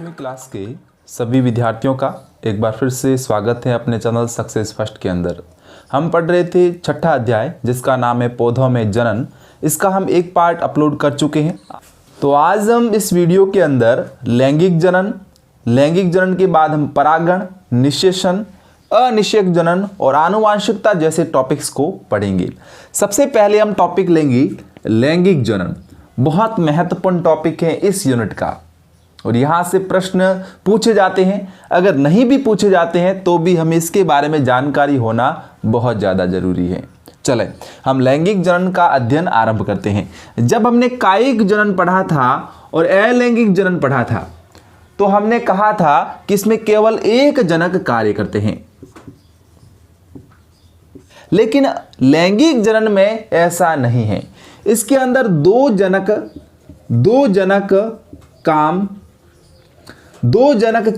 10वीं क्लास के सभी विद्यार्थियों का एक बार फिर से स्वागत है अपने चैनल सक्सेस फर्स्ट के अंदर। हम पढ़ रहे थे छठा अध्याय जिसका नाम है पौधों में जनन। इसका हम एक पार्ट अपलोड कर चुके हैं। तो आज हम इस वीडियो के अंदर लैंगिक जनन के बाद हम परागण, निषेचन, अनिषेक जनन और आनुवांशिकता जैसे टॉपिक्स को पढ़ेंगे। सबसे पहले हम टॉपिक लेंगे लैंगिक जनन। बहुत महत्वपूर्ण टॉपिक है इस यूनिट का और यहाँ से प्रश्न पूछे जाते हैं। अगर नहीं भी पूछे जाते हैं तो भी हमें इसके बारे में जानकारी होना बहुत ज़्यादा जरूरी है। चलें हम लैंगिक जनन का अध्ययन आरंभ करते हैं। जब हमने कायिक जनन पढ़ा था और अलैंगिक जनन पढ़ा था तो हमने कहा था कि इसमें केवल एक जनक कार्य करते हैं, लेकिन लैंगिक जनन में ऐसा नहीं है। इसके अंदर दो जनक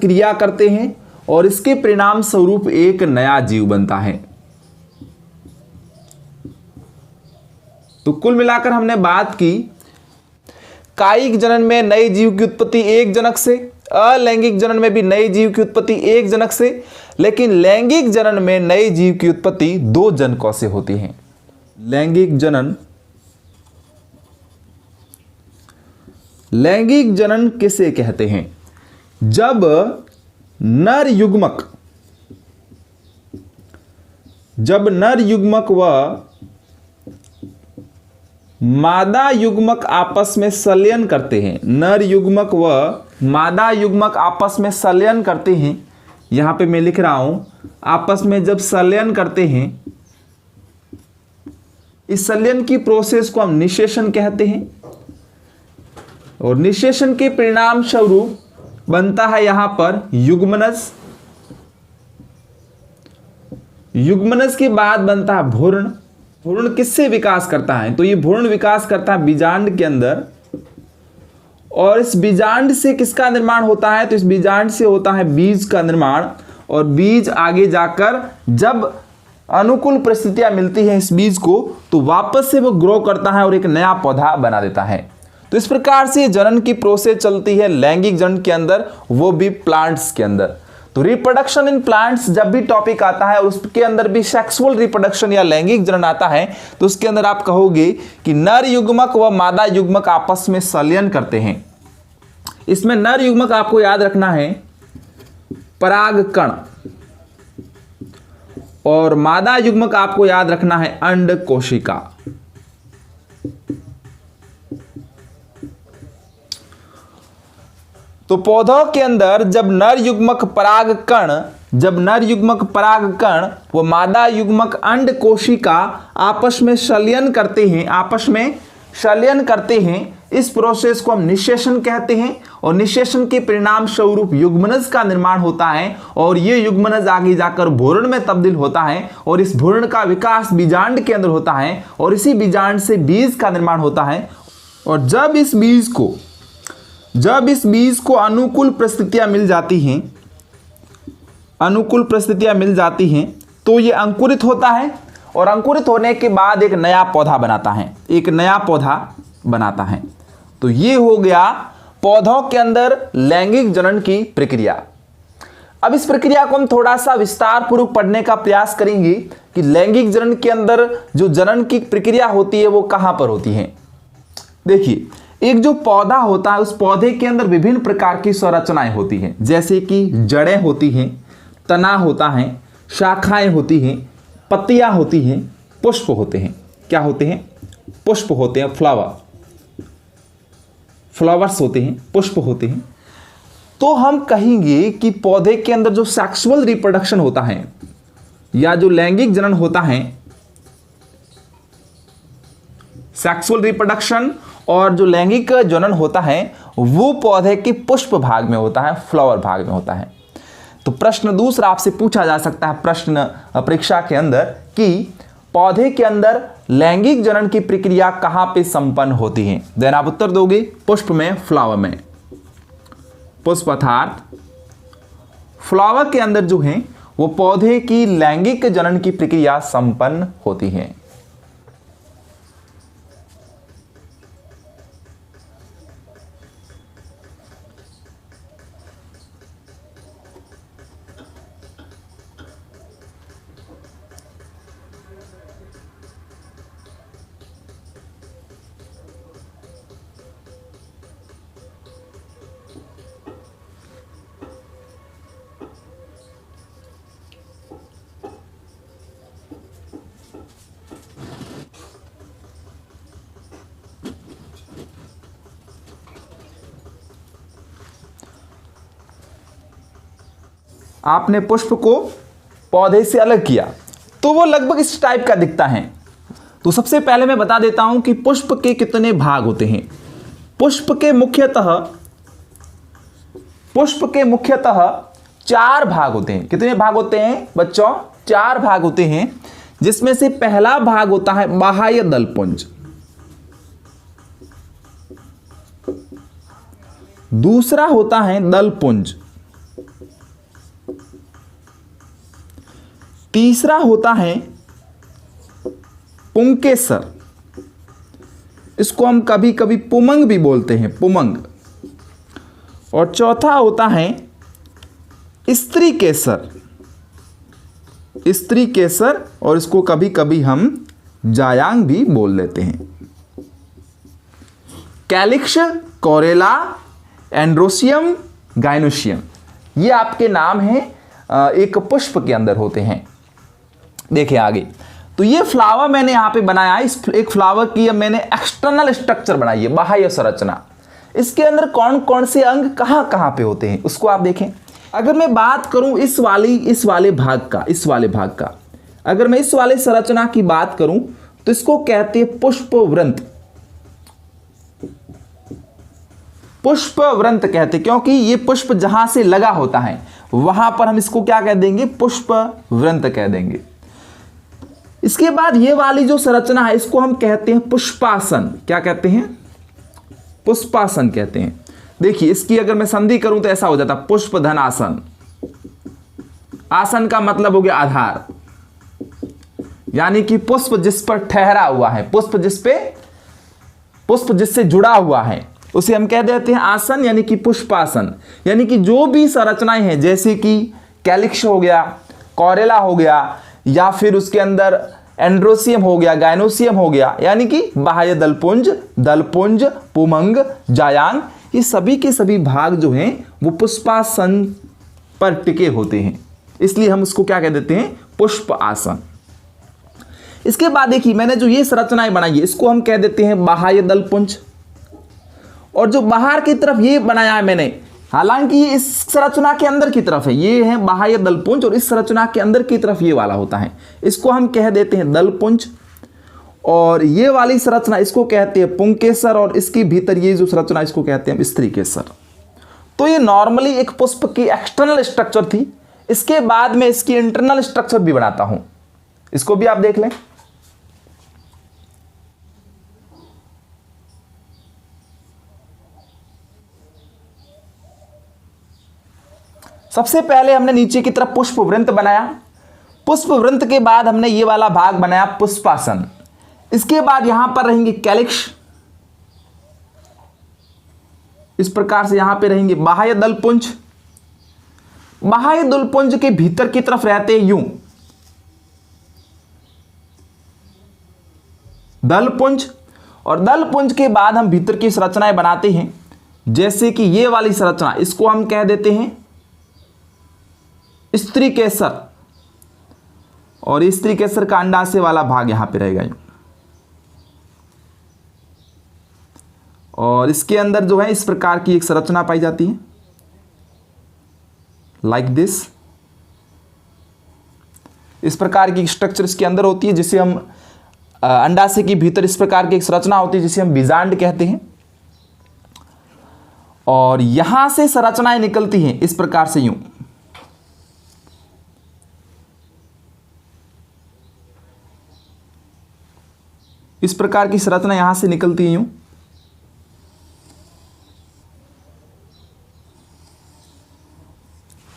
क्रिया करते हैं और इसके परिणाम स्वरूप एक नया जीव बनता है। तो कुल मिलाकर हमने बात की कायिक जनन में नए जीव की उत्पत्ति एक जनक से, अलैंगिक जनन में भी नए जीव की उत्पत्ति एक जनक से, लेकिन लैंगिक जनन में नए जीव की उत्पत्ति दो जनकों से होती है। लैंगिक जनन किसे कहते हैं? जब नर युग्मक व मादा युग्मक आपस में संलयन करते हैं। नर युग्मक व मादा युग्मक आपस में संलयन करते हैं। यहां पे मैं लिख रहा हूं आपस में जब संलयन करते हैं, इस संलयन की प्रोसेस को हम निषेचन कहते हैं और निषेचन के परिणाम स्वरूप बनता है यहां पर युग्मनज। युग्मनज के बाद बनता है भ्रूण। भ्रूण किससे विकास करता है? तो ये भ्रूण विकास करता है बीजांड के अंदर और इस बीजांड से किसका निर्माण होता है? तो इस बीजांड से होता है बीज का निर्माण और बीज आगे जाकर जब अनुकूल परिस्थितियां मिलती है इस बीज को तो वापस से वो ग्रो करता है और एक नया पौधा बना देता है। तो इस प्रकार से जनन की प्रोसेस चलती है लैंगिक जनन के अंदर, वो भी प्लांट्स के अंदर। तो रिप्रोडक्शन इन प्लांट्स जब भी टॉपिक आता है और उसके अंदर भी सेक्सुअल रिप्रोडक्शन या लैंगिक जनन आता है तो उसके अंदर आप कहोगे कि नर युग्मक व मादा युग्मक आपस में संलयन करते हैं। इसमें नर युग्मक आपको याद रखना है परागकण और मादा युग्मक आपको याद रखना है अंड कोशिका। तो पौधों के अंदर जब नर युग्मक परागकण व मादा युग्मक अंड कोशिका आपस में संलयन करते हैं, इस प्रोसेस को हम निषेचन कहते हैं और निषेचन के परिणाम स्वरूप युग्मनज का निर्माण होता है और ये युग्मनज आगे जाकर भ्रूण में तब्दील होता है और इस भ्रूण का विकास बीजांड के अंदर होता है और इसी बीजांड से बीज का निर्माण होता है। और जब इस बीज को अनुकूल परिस्थितियां मिल जाती हैं तो ये अंकुरित होता है और अंकुरित होने के बाद एक नया पौधा बनाता है। तो ये हो गया पौधों के अंदर लैंगिक जनन की प्रक्रिया। अब इस प्रक्रिया को हम थोड़ा सा विस्तार पूर्वक पढ़ने का प्रयास करेंगे कि लैंगिक जनन के अंदर जो जनन की प्रक्रिया होती है वो कहां पर होती है। देखिए एक जो पौधा होता है उस पौधे के अंदर विभिन्न प्रकार की संरचनाएं होती हैं, जैसे कि जड़ें होती हैं, तना होता है, शाखाएं होती हैं, पत्तियां होती हैं, पुष्प होते हैं। क्या होते हैं? पुष्प होते हैं, फ्लावर्स होते हैं, पुष्प होते हैं। तो हम कहेंगे कि पौधे के अंदर जो सेक्सुअल रिप्रोडक्शन होता है या जो लैंगिक जनन होता है, सेक्सुअल रिप्रोडक्शन और जो लैंगिक जनन होता है वो पौधे के पुष्प भाग में होता है, फ्लावर भाग में होता है। तो प्रश्न दूसरा आपसे पूछा जा सकता है प्रश्न परीक्षा के अंदर कि पौधे के अंदर लैंगिक जनन की प्रक्रिया कहां पे संपन्न होती है? देन आप उत्तर दोगे पुष्प में, फ्लावर में। पुष्प अर्थात फ्लावर के अंदर जो है वो पौधे की लैंगिक जनन की प्रक्रिया संपन्न होती है। आपने पुष्प को पौधे से अलग किया तो वो लगभग इस टाइप का दिखता है। तो सबसे पहले मैं बता देता हूं कि पुष्प के कितने भाग होते हैं। पुष्प के मुख्यतः 4 भाग होते हैं। कितने भाग होते हैं बच्चों? 4 भाग होते हैं, जिसमें से पहला भाग होता है बाह्य दलपुंज, दूसरा होता है दलपुंज, तीसरा होता है पुंकेसर, इसको हम कभी कभी पुमंग भी बोलते हैं, पुमंग, और चौथा होता है स्त्री केसर, और इसको कभी कभी हम जायांग भी बोल देते हैं। कैलिक्स, कोरेला, एंड्रोसियम, गाइनोसियम, ये आपके नाम हैं एक पुष्प के अंदर होते हैं। देखिए आगे, तो ये फ्लावर मैंने यहां पे बनाया है। इस एक फ्लावर की मैंने एक्सटर्नल स्ट्रक्चर बनाई है, बाह्य संरचना। इसके अंदर कौन कौन से अंग कहां कहां पे होते हैं उसको आप देखें। अगर मैं बात करूं इस वाले भाग का, अगर मैं इस वाले संरचना की बात करूं तो इसको कहते हैं पुष्पवृंत कहते हैं, क्योंकि ये पुष्प जहां से लगा होता है वहां पर हम इसको क्या कह देंगे? पुष्पवृंत कह देंगे। इसके बाद ये वाली जो संरचना है इसको हम कहते हैं पुष्पासन। क्या कहते हैं? पुष्पासन कहते हैं। देखिए इसकी अगर मैं संधि करूं तो ऐसा हो जाता पुष्प धनासन। आसन का मतलब हो गया आधार, यानी कि पुष्प जिस पर ठहरा हुआ है, पुष्प जिससे जुड़ा हुआ है उसे हम कह देते हैं आसन, यानी कि पुष्पासन। यानी कि जो भी संरचनाएं हैं जैसे कि कैलिक्स हो गया, कोरेला हो गया, या फिर उसके अंदर एंड्रोसियम हो गया, गाइनोसियम हो गया, यानी कि बाह्य दलपुंज, पुमंग, जायांग, ये सभी के सभी भाग जो हैं वो पुष्पासन पर टिके होते हैं, इसलिए हम उसको क्या कह देते हैं? पुष्प आसन। इसके बाद देखिए मैंने जो ये संरचनाएं बनाई है इसको हम कह देते हैं बाह्य दलपुंज। और जो बाहर की तरफ ये बनाया है मैंने, हालांकि ये इस संरचना के अंदर की तरफ है, ये है बाह्य दलपुंज, और इस संरचना के अंदर की तरफ ये वाला होता है, इसको हम कह देते हैं दलपुंज। और ये वाली संरचना इसको कहते हैं पुंकेसर, और इसके भीतर ये जो संरचना इसको कहते हैं स्त्री केसर। तो ये नॉर्मली एक पुष्प की एक्सटर्नल स्ट्रक्चर थी। इसके बाद में इसकी इंटरनल स्ट्रक्चर भी बनाता हूं, इसको भी आप देख लें। सबसे पहले हमने नीचे की तरफ पुष्पवृंत बनाया। पुष्पवृंत के बाद हमने ये वाला भाग बनाया पुष्पासन। इसके बाद यहां पर रहेंगे कैलिक्स, इस प्रकार से यहां पे रहेंगे बाह्य दलपुंज। बाह्य दलपुंज के भीतर की तरफ रहते हैं यूं दलपुंज, और दलपुंज के बाद हम भीतर की संरचनाएं बनाते हैं, जैसे कि ये वाली संरचना इसको हम कह देते हैं स्त्री केसर, और स्त्री केसर का अंडाशय वाला भाग यहां पे रहेगा। और इसके अंदर जो है इस प्रकार की एक संरचना पाई जाती है, लाइक दिस। इस प्रकार की स्ट्रक्चर इसके अंदर होती है, जिसे हम अंडाशय के भीतर इस प्रकार की एक संरचना होती है जिसे हम बीजांड कहते हैं। और यहां से संरचनाएं निकलती हैं इस प्रकार से यूं, इस प्रकार की संरचना यहां से निकलती है यूं।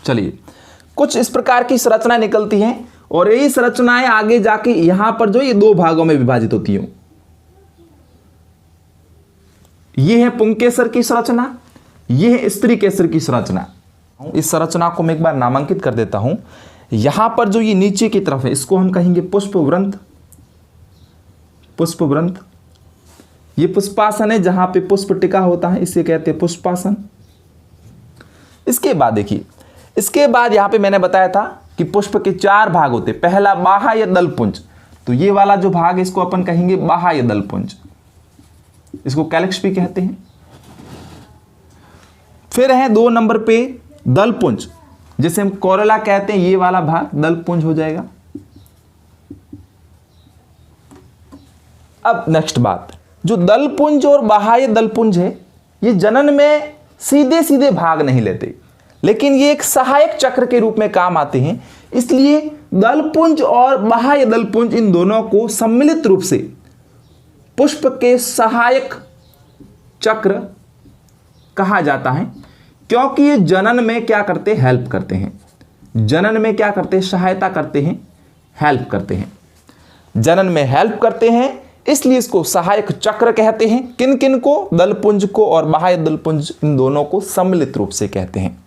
चलिए, कुछ इस प्रकार की संरचनाएं निकलती हैं, और यही संरचनाएं आगे जाके यहां पर जो ये 2 भागों में विभाजित होती हैं। ये है पुंकेसर की संरचना, ये है स्त्री केसर की संरचना। इस संरचना को मैं एक बार नामांकित कर देता हूं। यहां पर जो ये नीचे की तरफ है इसको हम कहेंगे पुष्पवृंत। ये पुष्पासन है, जहां पे पुष्प टिका होता है, इसे कहते हैं पुष्पासन। इसके बाद देखिए, इसके बाद यहां पे मैंने बताया था कि पुष्प के 4 भाग होते। पहला बाह्य दलपुंज, तो ये वाला जो भाग है इसको अपन कहेंगे बाह्य दलपुंज, इसको कैलिक्स भी कहते हैं। फिर है 2 नंबर पे दलपुंज, जिसे हम कोरोला कहते हैं, ये वाला भाग दलपुंज हो जाएगा। अब नेक्स्ट बात, जो दलपुंज और बाह्य दलपुंज है, ये जनन में सीधे सीधे भाग नहीं लेते, लेकिन ये एक सहायक चक्र के रूप में काम आते हैं। इसलिए दलपुंज और बाह्य दलपुंज इन दोनों को सम्मिलित रूप से पुष्प के सहायक चक्र कहा जाता है, क्योंकि ये जनन में क्या करते हैं, हेल्प करते हैं। जनन में क्या करते हैं, सहायता करते हैं, हेल्प करते हैं। जनन में हेल्प करते हैं, इसलिए इसको सहायक चक्र कहते हैं। किन किन को, दलपुंज को और बाह्य दलपुंज, इन दोनों को सम्मिलित रूप से कहते हैं।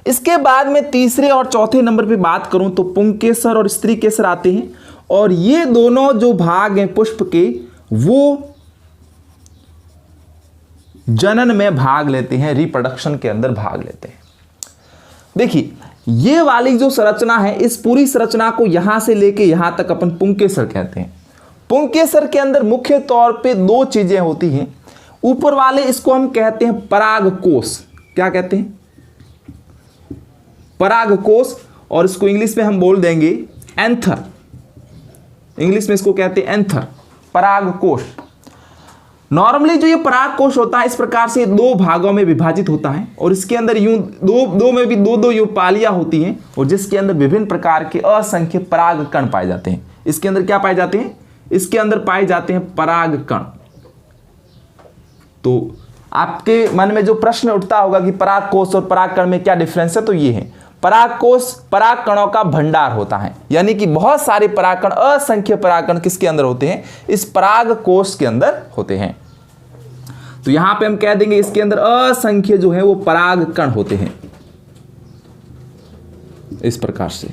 इसके बाद में तीसरे और चौथे नंबर पे बात करूं तो पुंकेसर और स्त्रीकेसर आते हैं, और ये दोनों जो भाग हैं पुष्प के, वो जनन में भाग लेते हैं, रिप्रोडक्शन के अंदर भाग लेते हैं। देखिए ये वाली जो संरचना है, इस पूरी संरचना को यहां से लेके यहां तक अपन पुंकेसर कहते हैं। पुंकेसर के अंदर मुख्य तौर पे दो चीजें होती हैं। ऊपर वाले इसको हम कहते हैं परागकोश। क्या कहते हैं, परागकोश, और इसको इंग्लिश में हम बोल देंगे एंथर। इंग्लिश में इसको कहते हैं एंथर, परागकोश। नॉर्मली जो ये परागकोश होता है, इस प्रकार से दो भागों में विभाजित होता है, और इसके अंदर यूं दो में भी दो युगपालियां होती हैं, और जिसके अंदर विभिन्न प्रकार के असंख्य परागकण पाए जाते हैं। इसके अंदर क्या पाए जाते हैं, इसके अंदर पाए जाते हैं परागकण। तो आपके मन में जो प्रश्न उठता होगा कि परागकोश और परागकण में क्या डिफरेंस है, तो ये है, परागकोश परागकणों का भंडार होता है, यानी कि बहुत सारे परागकण, असंख्य परागकण किसके अंदर होते हैं, इस परागकोश के अंदर होते हैं। तो यहां पे हम कह देंगे इसके अंदर असंख्य जो है वो परागकण होते हैं, इस प्रकार से।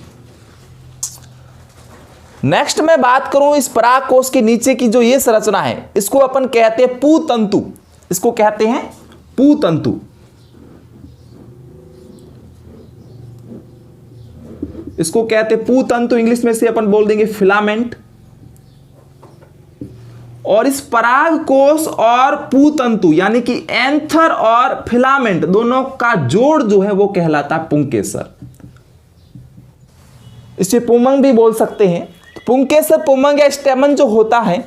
नेक्स्ट मैं बात करूं इस परागकोश के नीचे की जो ये संरचना है, इसको अपन कहते हैं पुतंतु। इसको कहते हैं पुतंतु। इसको कहते हैं पुतंतु, इंग्लिश में से अपन बोल देंगे फिलामेंट। और इस परागकोश और पुतंतु यानी कि एंथर और फिलामेंट दोनों का जोड़ जो है वो कहलाता है पुंकेसर। इसे पुंमंग भी बोल सकते हैं। पुंकेसर पुंमंग या स्टेमन जो होता है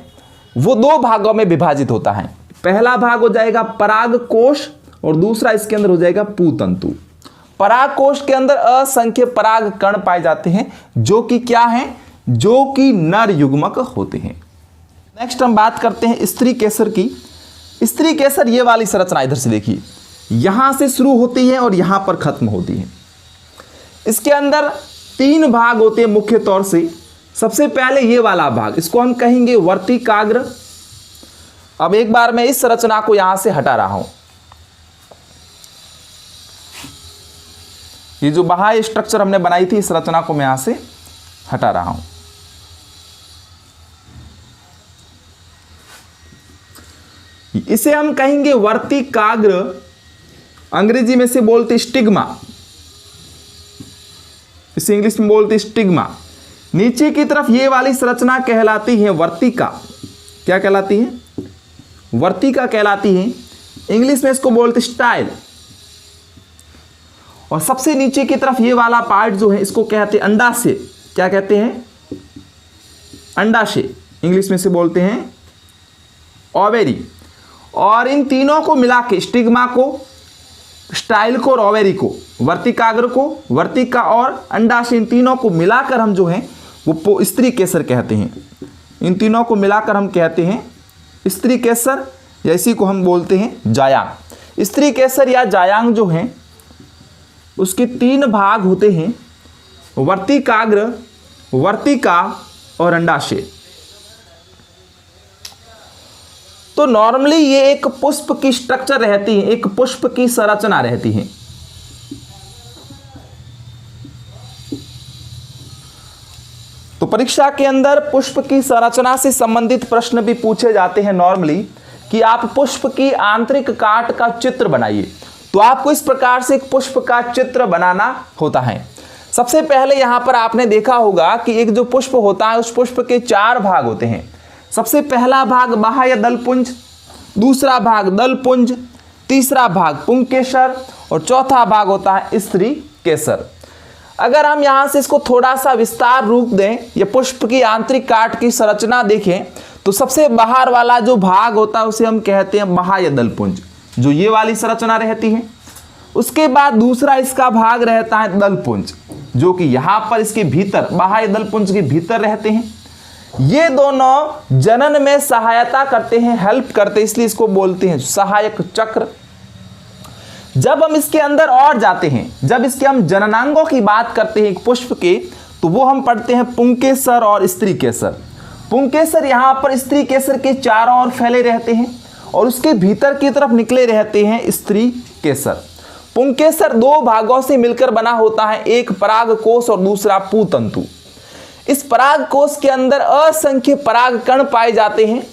वो दो भागों में विभाजित होता है। पहला भाग हो जाएगा परागकोश और दूसरा इसके अंदर हो जाएगा पुतंतु। परागकोश के अंदर असंख्य परागकण पाए जाते हैं, जो कि क्या हैं, जो कि नर युग्मक होते हैं। नेक्स्ट हम बात करते हैं स्त्रीकेसर की। स्त्रीकेसर ये वाली संरचना इधर से देखिए, यहां से शुरू होती है और यहां पर खत्म होती है। इसके अंदर तीन भाग होते हैं मुख्य तौर से। सबसे पहले ये वाला भाग, इसको हम कहेंगे वर्तिकाग्र। अब एक बार मैं इस संरचना को यहां से हटा रहा हूं। ये जो बाह्य स्ट्रक्चर हमने बनाई थी, इस रचना को मैं यहां से हटा रहा हूं। इसे हम कहेंगे वर्तिकाग्र, अंग्रेजी में से बोलते स्टिग्मा, इसे इंग्लिश में बोलते स्टिग्मा। नीचे की तरफ ये वाली संरचना कहलाती है वर्तिका। क्या कहलाती है, वर्तिका कहलाती है। इंग्लिश में इसको बोलते स्टाइल। और सबसे नीचे की तरफ ये वाला पार्ट जो है इसको कहते हैं अंडाशय। क्या कहते हैं, अंडाशय। इंग्लिश में से बोलते हैं ओवेरी। और इन तीनों को मिला के, स्टिग्मा को, स्टाइल को और ओवेरी को, वर्तिकाग्र को, वर्तिका और अंडाशय, इन तीनों को मिलाकर हम जो है वो स्त्रीकेसर कहते हैं। इन तीनों को मिलाकर हम कहते हैं स्त्रीकेसर, या इसी को हम बोलते हैं जायांग। स्त्रीकेसर या जायांग जो है उसके तीन भाग होते हैं, वर्तिकाग्र, वर्तिका और अंडाशय। तो नॉर्मली ये एक पुष्प की स्ट्रक्चर रहती है, एक पुष्प की संरचना रहती है। तो परीक्षा के अंदर पुष्प की संरचना से संबंधित प्रश्न भी पूछे जाते हैं नॉर्मली, कि आप पुष्प की आंतरिक काट का चित्र बनाइए। तो आपको इस प्रकार से एक पुष्प का चित्र बनाना होता है। सबसे पहले यहां पर आपने देखा होगा कि एक जो पुष्प होता है उस पुष्प के चार भाग होते हैं। सबसे पहला भाग बाह्य दलपुंज, दूसरा भाग दलपुंज, तीसरा भाग पुंकेसर और चौथा भाग होता है स्त्री केसर। अगर हम यहां से इसको थोड़ा सा विस्तार रूप दें, या पुष्प की आंतरिक काट की संरचना देखें, तो सबसे बाहर वाला जो भाग होता है उसे हम कहते हैं बाह्य दलपुंज, जो ये वाली संरचना रहती है। उसके बाद दूसरा इसका भाग रहता है दलपुंज, जो कि यहां पर इसके भीतर, बाह्य दलपुंज के भीतर रहते हैं। ये दोनों जनन में सहायता करते हैं, हेल्प करते हैं, इसलिए इसको बोलते हैं सहायक चक्र। जब हम इसके अंदर और जाते हैं, जब इसके हम जननांगों की बात करते हैं एक पुष्प के, तो वो हम पढ़ते हैं पुंकेसर और स्त्री केसर। पुंकेसर यहां पर स्त्री केसर के चारों ओर फैले रहते हैं और उसके भीतर की तरफ निकले रहते हैं स्त्री केसर। पुंकेसर दो भागों से मिलकर बना होता है, एक पराग कोश और दूसरा पूतंतु। इस पराग कोश के अंदर असंख्य पराग कण पाए जाते हैं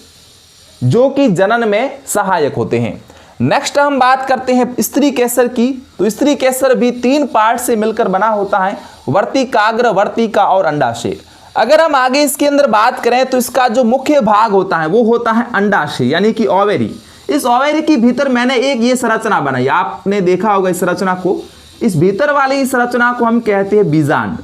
जो कि जनन में सहायक होते हैं। नेक्स्ट हम बात करते हैं स्त्री केसर की। तो स्त्री केसर भी 3 पार्ट से मिलकर बना होता है, वर्तिकाग्र, वर्तिका और अंडाशय। अगर हम आगे इसके अंदर बात करें तो इसका जो मुख्य भाग होता है वो होता है अंडाशय, यानी कि ओवेरी। इस ओवेरी के भीतर मैंने एक ये संरचना बनाई, आपने देखा होगा इस संरचना को। इस भीतर वाली संरचना को हम कहते हैं बीजांड।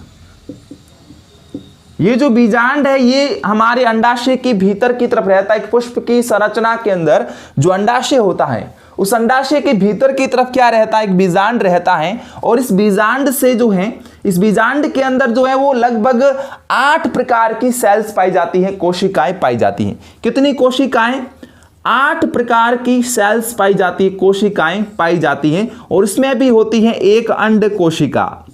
ये जो बीजांड है ये हमारे अंडाशय के भीतर की तरफ रहता है। एक पुष्प की संरचना के अंदर जो अंडाशय होता है, उस अंडाशय के भीतर की तरफ क्या रहता है, एक बीजांड रहता है। और इस बीजांड से जो है, इस बीजांड के अंदर जो है वो लगभग 8 प्रकार की सेल्स पाई जाती है, कोशिकाएं पाई जाती हैं। कितनी कोशिकाएं? 8 प्रकार की सेल्स पाई जाती है, कोशिकाएं पाई जाती हैं। और इसमें भी होती है एक अंड कोशिका।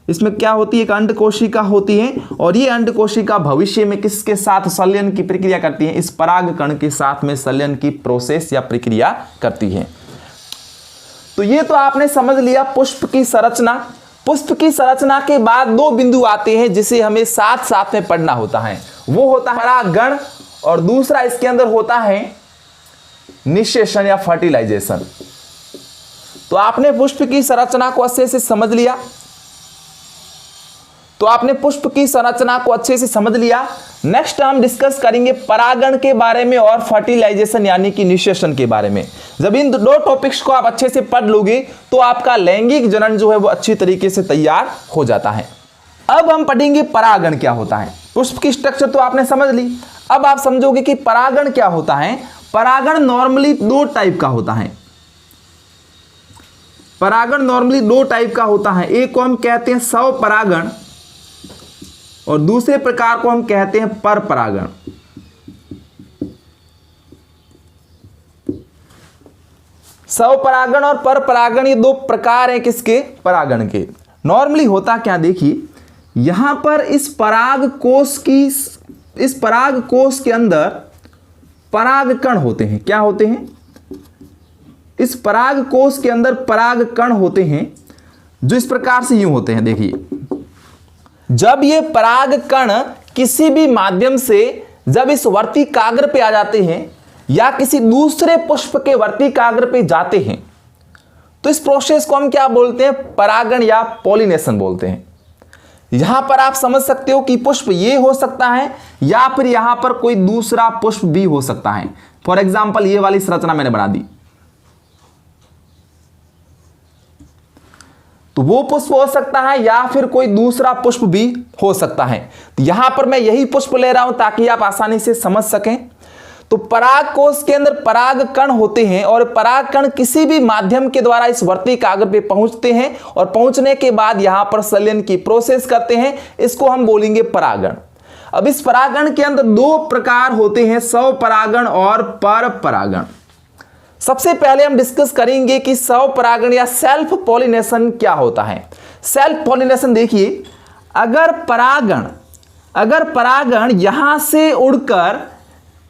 इसमें क्या होती है? एक अंड कोशिका होती है। और ये अंड कोशिका भविष्य में किसके साथ संलयन की प्रक्रिया करती है? इस पराग कण के साथ में संलयन की प्रोसेस या प्रक्रिया करती है। तो ये तो आपने समझ लिया पुष्प की संरचना। पुष्प की संरचना के बाद 2 बिंदु आते हैं जिसे हमें साथ साथ में पढ़ना होता है। वो होता है परागण और दूसरा इसके अंदर होता है निषेचन या फर्टिलाइजेशन। तो आपने पुष्प की संरचना को अच्छे से समझ लिया। नेक्स्ट हम डिस्कस करेंगे परागण के बारे में और फर्टिलाइजेशन यानी कि निषेचन के बारे में। जब इन 2 टॉपिक्स को आप अच्छे से पढ़ लोगे तो आपका लैंगिक जनन जो है वो अच्छी तरीके से तैयार हो जाता है। अब हम पढ़ेंगे परागण क्या होता है। पुष्प की स्ट्रक्चर तो आपने समझ ली, अब आप समझोगे कि परागण क्या होता है। परागण नॉर्मली 2 टाइप का होता है। परागण नॉर्मली 2 टाइप का होता है। एक को हम कहते हैं स्वपरागण और दूसरे प्रकार को हम कहते हैं पर परागण। स्वपरागण और पर परागण ये 2 प्रकार हैं किसके? परागण के। नॉर्मली होता क्या, देखिए यहां पर इस पराग कोश के अंदर पराग कण होते हैं। क्या होते हैं? इस पराग कोश के अंदर पराग कण होते हैं जो इस प्रकार से यूं होते हैं। देखिए जब ये पराग कण किसी भी माध्यम से जब इस वर्तिकाग्र पे आ जाते हैं या किसी दूसरे पुष्प के वर्तिकाग्र पे जाते हैं तो इस प्रोसेस को हम क्या बोलते हैं? परागण या पॉलिनेशन बोलते हैं। यहां पर आप समझ सकते हो कि पुष्प ये हो सकता है या फिर यहां पर कोई दूसरा पुष्प भी हो सकता है। फॉर एग्जाम्पल ये वाली संरचना मैंने बना दी, तो वो पुष्प हो सकता है या फिर कोई दूसरा पुष्प भी हो सकता है। तो यहां पर मैं यही पुष्प ले रहा हूं ताकि आप आसानी से समझ सकें। तो पराग कोश के अंदर पराग कण होते हैं और पराग कण किसी भी माध्यम के द्वारा इस वर्तिकाग्र पे पहुंचते हैं और पहुंचने के बाद यहां पर संलयन की प्रोसेस करते हैं। इसको हम बोलेंगे परागण। अब इस परागण के अंदर 2 प्रकार होते हैं, स्वपरागण और पर परागण। सबसे पहले हम डिस्कस करेंगे कि स्वपरागण या सेल्फ पॉलिनेशन क्या होता है। सेल्फ पॉलिनेशन देखिए, अगर परागण यहां से उड़कर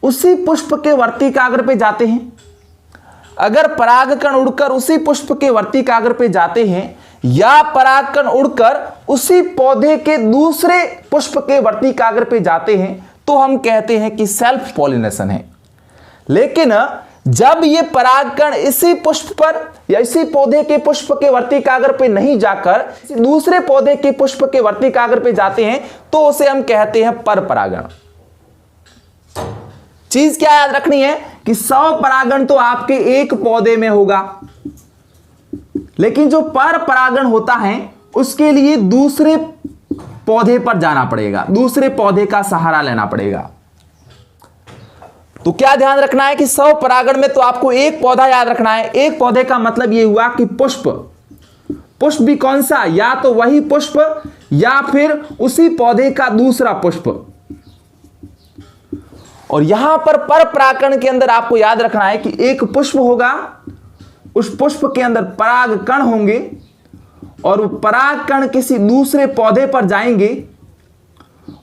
उसी पुष्प के वर्तिकाग्र पे जाते हैं, अगर परागकण उड़कर उसी पुष्प के वर्तिकाग्र पे जाते हैं या परागकण उड़कर उसी पौधे के दूसरे पुष्प के वर्तिकाग्र पे जाते हैं तो हम कहते हैं कि सेल्फ पॉलिनेशन है। लेकिन जब ये परागकण इसी पुष्प पर या इसी पौधे के पुष्प के वर्तिकाग्र पे नहीं जाकर दूसरे पौधे के पुष्प के वर्तिकाग्र पे जाते हैं तो उसे हम कहते हैं पर परागण। चीज क्या याद रखनी है कि स्वपरागण तो आपके एक पौधे में होगा, लेकिन जो पर परागण होता है उसके लिए दूसरे पौधे पर जाना पड़ेगा, दूसरे पौधे का सहारा लेना पड़ेगा। तो क्या ध्यान रखना है कि स्वपरागण में तो आपको एक पौधा याद रखना है। एक पौधे का मतलब यह हुआ कि पुष्प, पुष्प भी कौन सा, या तो वही पुष्प या फिर उसी पौधे का दूसरा पुष्प। और यहां पर परागण के अंदर आपको याद रखना है कि एक पुष्प होगा, उस पुष्प के अंदर पराग कण होंगे और वो पराग कण किसी दूसरे पौधे पर जाएंगे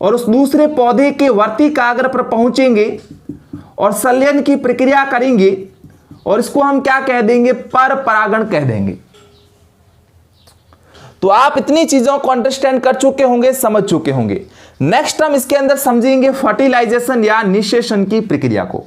और उस दूसरे पौधे के वर्तिकाग्र पर पहुंचेंगे और संलयन की प्रक्रिया करेंगे और इसको हम क्या कह देंगे, पर परागण कह देंगे। तो आप इतनी चीजों को अंडरस्टैंड कर चुके होंगे, समझ चुके होंगे। नेक्स्ट हम इसके अंदर समझेंगे फर्टिलाइजेशन या निषेचन की प्रक्रिया को।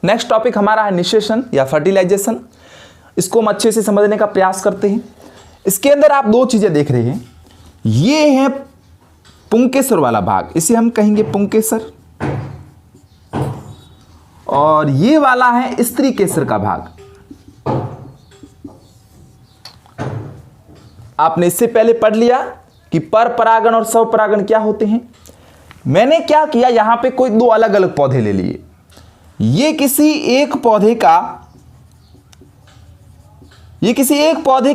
नेक्स्ट टॉपिक हमारा है निषेचन या फर्टिलाइजेशन। इसको हम अच्छे से समझने का प्रयास करते हैं। इसके अंदर आप दो चीजें देख रहे हैं, ये है पुंकेसर वाला भाग, इसे हम कहेंगे पुंकेसर, और ये वाला है स्त्री केसर का भाग। आपने इससे पहले पढ़ लिया कि पर परागण और स्वपरागण क्या होते हैं। मैंने क्या किया, यहां पे कोई दो अलग अलग पौधे ले लिए। ये किसी एक पौधे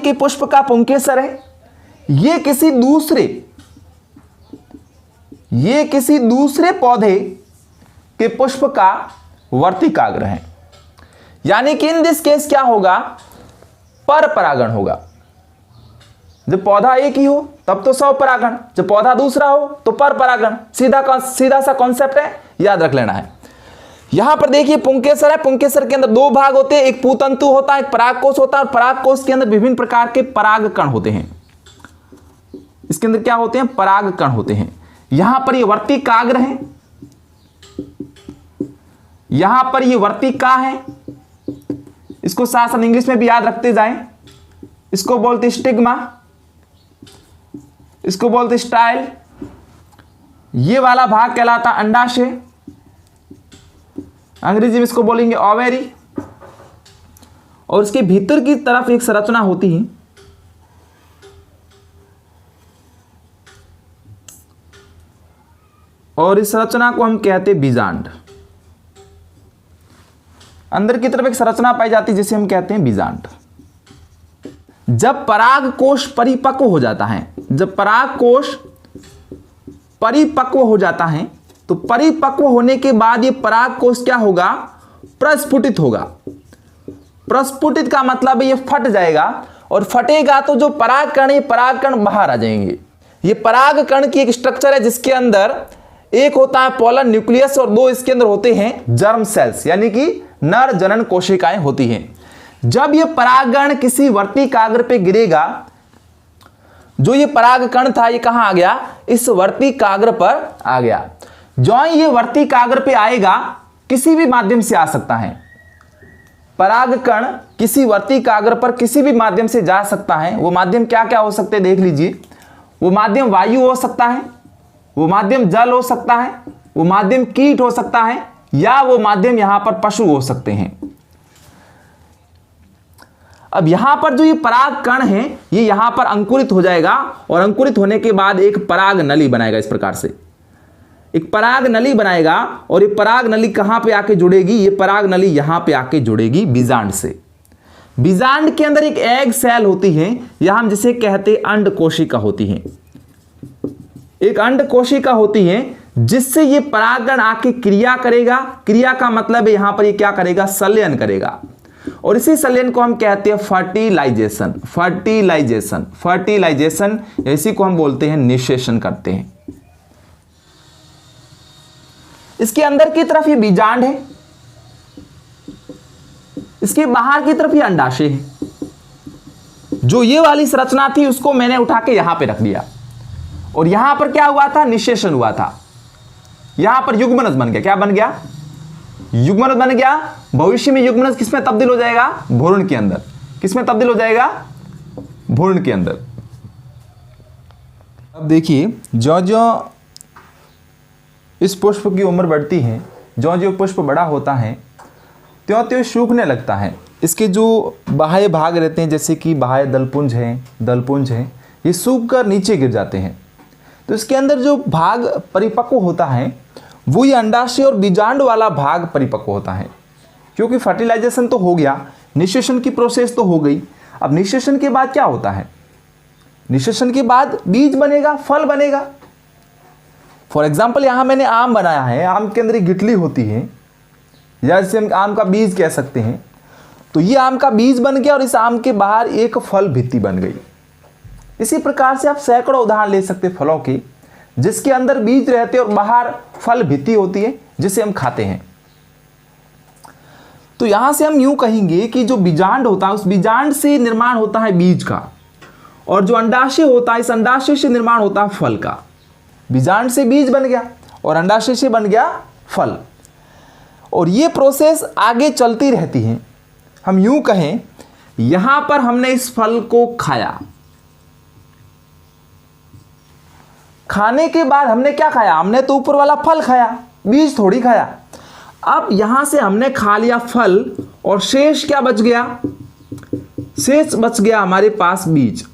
के पुष्प का पुंकेसर है, ये किसी दूसरे पौधे के पुष्प का वर्तिकाग्र है। यानी कि इन दिस केस क्या होगा, पर परागण होगा। जब पौधा एक ही हो तब तो स्वपरागण, जब पौधा दूसरा हो तो पर परागण। सीधा सा कॉन्सेप्ट है, याद रख लेना है। यहां पर देखिए पुंकेसर है, पुंकेसर के अंदर दो भाग होते हैं, एक पूतंतु होता है, एक परागकोश होता है, और परागकोश के अंदर विभिन्न प्रकार के पराग कण होते हैं। इसके अंदर क्या होते हैं, पराग कण होते हैं। यहां पर ये वर्तिकाग्र है, यहां पर ये वर्तिका है। इसको साथ साथ इंग्लिश में भी याद रखते जाएं। इसको बोलते स्टिग्मा, इसको बोलते स्टाइल। ये वाला भाग कहलाता अंडाशय, अंग्रेजी में इसको बोलेंगे ओवेरी। और इसके भीतर की तरफ एक संरचना होती है, और इस संरचना को हम कहते हैं बीजांड। अंदर की तरफ एक संरचना पाई जाती है जिसे हम कहते हैं बीजांड। जब परागकोश परिपक्व हो जाता है, जब परागकोश परिपक्व हो जाता है, तो परिपक्व होने के बाद ये परागकोश क्या होगा, प्रस्फुटित होगा। प्रस्फुटित का मतलब है ये फट जाएगा, और फटेगा तो जो परागकण है, परागकण बाहर आ जाएंगे। ये परागकण की एक स्ट्रक्चर है जिसके अंदर एक होता है पोलन न्यूक्लियस और दो इसके अंदर होते हैं जर्म सेल्स, यानी कि नर जनन कोशिकाएं होती हैं। जब ये परागकण किसी वर्तिकाग्र पे गिरेगा, जो ये परागकण था ये कहां आ गया, इस वर्तिकाग्र पर आ गया। जो ये वर्तिकाग्र पे आएगा, किसी भी माध्यम से आ सकता है। परागकण किसी वर्तिकाग्र पर किसी भी माध्यम से जा सकता है। वो माध्यम क्या क्या हो सकते हैं देख लीजिए। वो माध्यम वायु हो सकता है, वो माध्यम जल हो सकता है, वो माध्यम कीट हो सकता है, या वो माध्यम यहां पर पशु हो सकते हैं। अब यहां पर जो ये परागकण है ये यहां पर अंकुरित हो जाएगा, और अंकुरित होने के बाद एक पराग नली बनाएगा। इस प्रकार से एक पराग नली बनाएगा, और ये पराग नली कहां पे आके जुड़ेगी, ये पराग नली यहां पे आके जुड़ेगी बीजांड से। बीजांड के अंदर एक एग सेल होती है, या हम जिसे कहते हैं अंड कोशिका होती है। एक अंड कोशिका होती है जिससे ये परागकण आके क्रिया करेगा। क्रिया का मतलब है यहां पर ये क्या करेगा, संलयन करेगा, और इसी संलयन को हम कहते हैं फर्टिलाइजेशन। फर्टिलाइजेशन, फर्टिलाइजेशन इसी को हम बोलते हैं निषेचन करते हैं। इसके अंदर की तरफ ये बीजांड है, इसके बाहर की तरफ ये अंडाशय है। जो ये वाली संरचना थी उसको मैंने उठा के यहां पे रख दिया और यहां पर क्या हुआ था, निषेचन हुआ था। यहां पर युग्मनज बन गया। क्या बन गया, युग्मनज बन गया। भविष्य में युग्मनज किसमें तब्दील हो जाएगा, भ्रूण के अंदर। किसमें तब्दील हो जाएगा, भ्रूण के अंदर। अब देखिए ज्यों-ज्यों इस पुष्प की उम्र बढ़ती है, ज्यों-ज्यों पुष्प बड़ा होता है, त्यों-त्यों सूखने लगता है। इसके जो बाह्य भाग रहते हैं, जैसे कि बाह्य दलपुंज है, ये सूख कर नीचे गिर जाते हैं। तो इसके अंदर जो भाग परिपक्व होता है वो ये अंडाशय और बीजांड वाला भाग परिपक्व होता है। क्योंकि फर्टिलाइजेशन तो हो गया, निषेचन की प्रोसेस तो हो गई। अब निषेचन के बाद क्या होता है, निषेचन के बाद बीज बनेगा, फल बनेगा। फॉर एग्जाम्पल यहां मैंने आम बनाया है, आम के अंदर एक गिटली होती है, या जिसे हम आम का बीज कह सकते हैं। तो ये आम का बीज बन गया और इस आम के बाहर एक फल भित्ति बन गई। इसी प्रकार से आप सैकड़ों उदाहरण ले सकते फलों के, जिसके अंदर बीज रहते और बाहर फल भित्ति होती है जिसे हम खाते हैं। तो यहां से हम यूं कहेंगे कि जो बीजांड होता है उस बीजांड से निर्माण होता है बीज का, और जो अंडाशय होता है इस अंडाशय से निर्माण होता है फल का। बीजांड से बीज बन गया और अंडाशय से बन गया फल, और ये प्रोसेस आगे चलती रहती है। हम यूं कहें यहां पर हमने इस फल को खाया, खाने के बाद हमने क्या खाया, हमने तो ऊपर वाला फल खाया, बीज थोड़ी खाया। अब यहां से हमने खा लिया फल और शेष क्या बच गया, शेष बच गया हमारे पास बीज।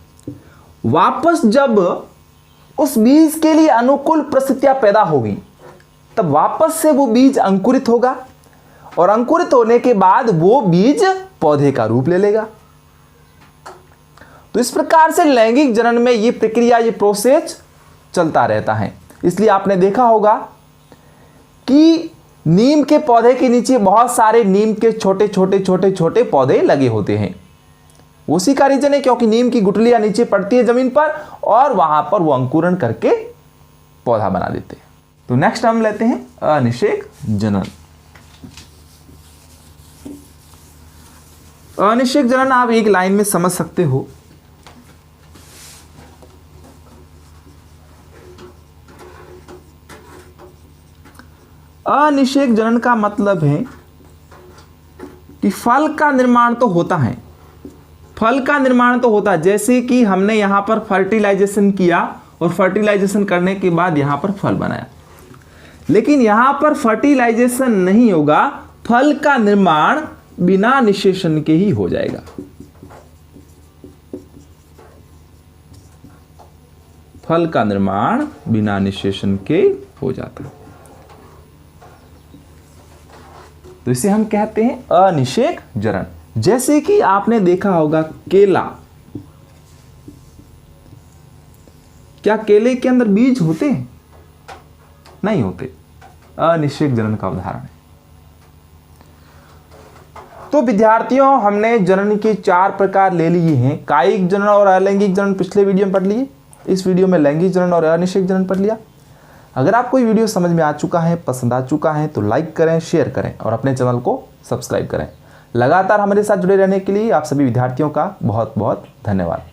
वापस जब उस बीज के लिए अनुकूल परिस्थितियां पैदा होगी तब वापस से वो बीज अंकुरित होगा, और अंकुरित होने के बाद वो बीज पौधे का रूप ले लेगा। तो इस प्रकार से लैंगिक जनन में ये प्रक्रिया, ये प्रोसेस चलता रहता है। इसलिए आपने देखा होगा कि नीम के पौधे के नीचे बहुत सारे नीम के छोटे छोटे पौधे लगे होते हैं। उसी का रीजन है क्योंकि नीम की गुठलियां नीचे पड़ती है जमीन पर और वहां पर वो अंकुरण करके पौधा बना देते हैं। तो नेक्स्ट हम लेते हैं अनिषेक जनन। अनिषेक जनन आप एक लाइन में समझ सकते हो। अनिषेक जनन का मतलब है कि फल का निर्माण तो होता है, फल का निर्माण तो होता है, जैसे कि हमने यहां पर फर्टिलाइजेशन किया और फर्टिलाइजेशन करने के बाद यहां पर फल बनाया। लेकिन यहां पर फर्टिलाइजेशन नहीं होगा, फल का निर्माण बिना निषेचन के ही हो जाएगा। फल का निर्माण बिना निषेचन के हो जाता है। तो इसे हम कहते हैं अनिषेक जनन। जैसे कि आपने देखा होगा केला, क्या केले के अंदर बीज होते हैं? नहीं होते। अनिषेक जनन का उदाहरण है। तो विद्यार्थियों, हमने जनन के 4 प्रकार ले लिए हैं। कायिक जनन और अलैंगिक जनन पिछले वीडियो में पढ़ लिए, इस वीडियो में लैंगिक जनन और अनिषेक जनन पढ़ लिया। अगर आपको ये वीडियो समझ में आ चुका है, पसंद आ चुका है, तो लाइक करें, शेयर करें और अपने चैनल को सब्सक्राइब करें। लगातार हमारे साथ जुड़े रहने के लिए आप सभी विद्यार्थियों का बहुत बहुत धन्यवाद।